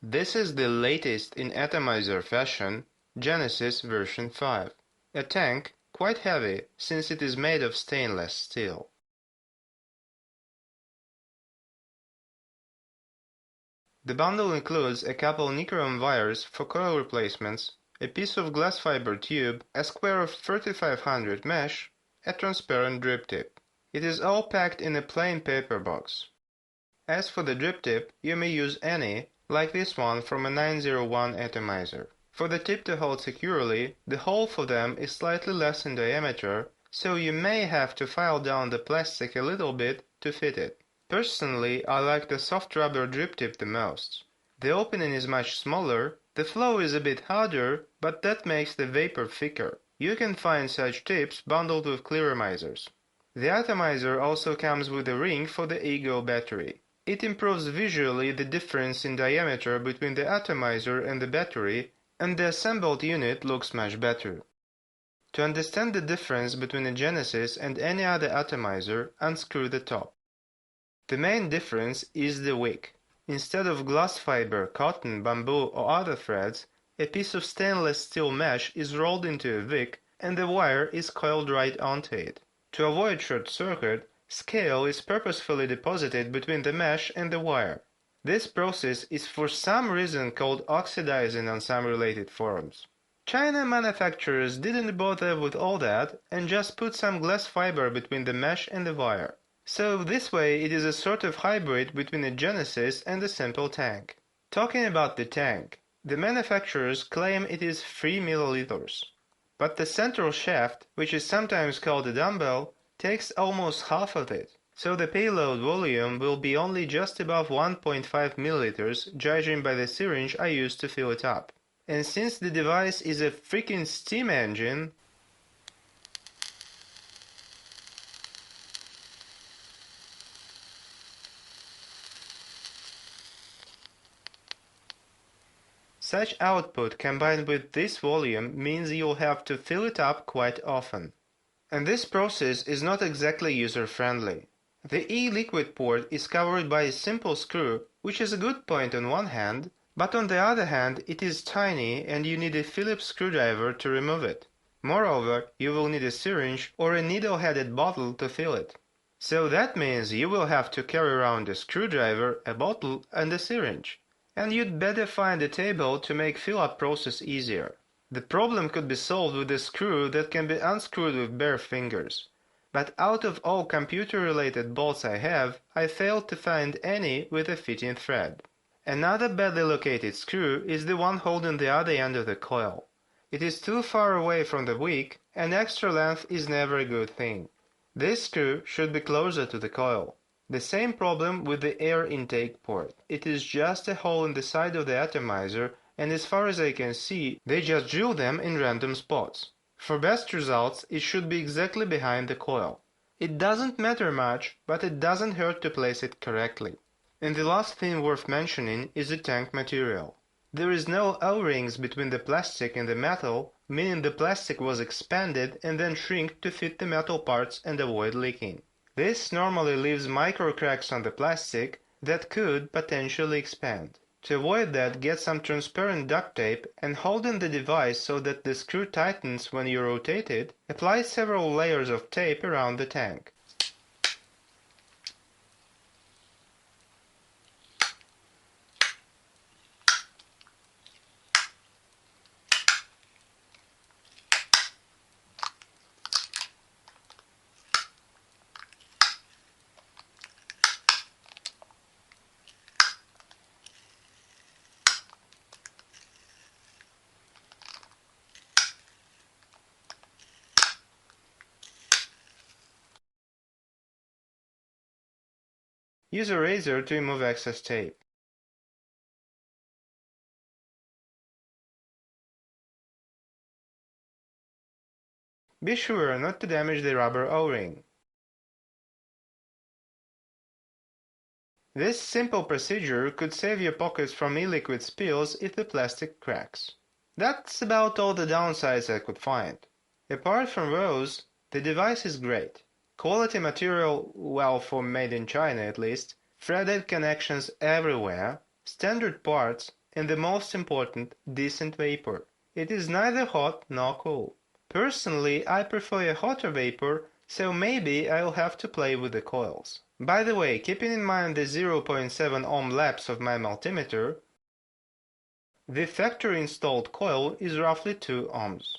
This is the latest in atomizer fashion, Genesis version 5. A tank, quite heavy since it is made of stainless steel. The bundle includes a couple nichrome wires for coil replacements, a piece of glass fiber tube, a square of 3500 mesh, a transparent drip tip. It is all packed in a plain paper box. As for the drip tip, you may use any, like this one from a 901 atomizer. For the tip to hold securely, the hole for them is slightly less in diameter, so you may have to file down the plastic a little bit to fit it. Personally, I like the soft rubber drip tip the most. The opening is much smaller, the flow is a bit harder, but that makes the vapor thicker. You can find such tips bundled with clearomizers. The atomizer also comes with a ring for the Ego battery. It improves visually the difference in diameter between the atomizer and the battery, and the assembled unit looks much better. To understand the difference between a Genesis and any other atomizer, unscrew the top. The main difference is the wick. Instead of glass fiber, cotton, bamboo or other threads, a piece of stainless steel mesh is rolled into a wick and the wire is coiled right onto it. To avoid short circuit, scale is purposefully deposited between the mesh and the wire. This process is for some reason called oxidizing on some related forums. China manufacturers didn't bother with all that and just put some glass fiber between the mesh and the wire. So this way it is a sort of hybrid between a Genesis and a simple tank. Talking about the tank, the manufacturers claim it is 3 milliliters. But the central shaft, which is sometimes called a dumbbell, takes almost half of it, so the payload volume will be only just above 1.5 milliliters, judging by the syringe I used to fill it up. And since the device is a freaking steam engine, such output combined with this volume means you'll have to fill it up quite often. And this process is not exactly user-friendly. The e-liquid port is covered by a simple screw, which is a good point on one hand, but on the other hand it is tiny and you need a Phillips screwdriver to remove it. Moreover, you will need a syringe or a needle-headed bottle to fill it. So that means you will have to carry around a screwdriver, a bottle and a syringe. And you'd better find a table to make fill-up process easier. The problem could be solved with a screw that can be unscrewed with bare fingers. But out of all computer-related bolts I have, I failed to find any with a fitting thread. Another badly located screw is the one holding the other end of the coil. It is too far away from the wick, and extra length is never a good thing. This screw should be closer to the coil. The same problem with the air intake port. It is just a hole in the side of the atomizer, and as far as I can see, they just drill them in random spots. For best results, it should be exactly behind the coil. It doesn't matter much, but it doesn't hurt to place it correctly. And the last thing worth mentioning is the tank material. There is no O-rings between the plastic and the metal, meaning the plastic was expanded and then shrinked to fit the metal parts and avoid leaking. This normally leaves micro cracks on the plastic that could potentially expand. To avoid that, get some transparent duct tape and hold in the device so that the screw tightens when you rotate it. Apply several layers of tape around the tank. Use a razor to remove excess tape. Be sure not to damage the rubber O-ring. This simple procedure could save your pockets from e-liquid spills if the plastic cracks. That's about all the downsides I could find. Apart from those, the device is great. Quality material, well, for made in China at least, threaded connections everywhere, standard parts, and the most important, decent vapor. It is neither hot nor cool. Personally, I prefer a hotter vapor, so maybe I'll have to play with the coils. By the way, keeping in mind the 0.7 ohm lapse of my multimeter, the factory installed coil is roughly 2 ohms.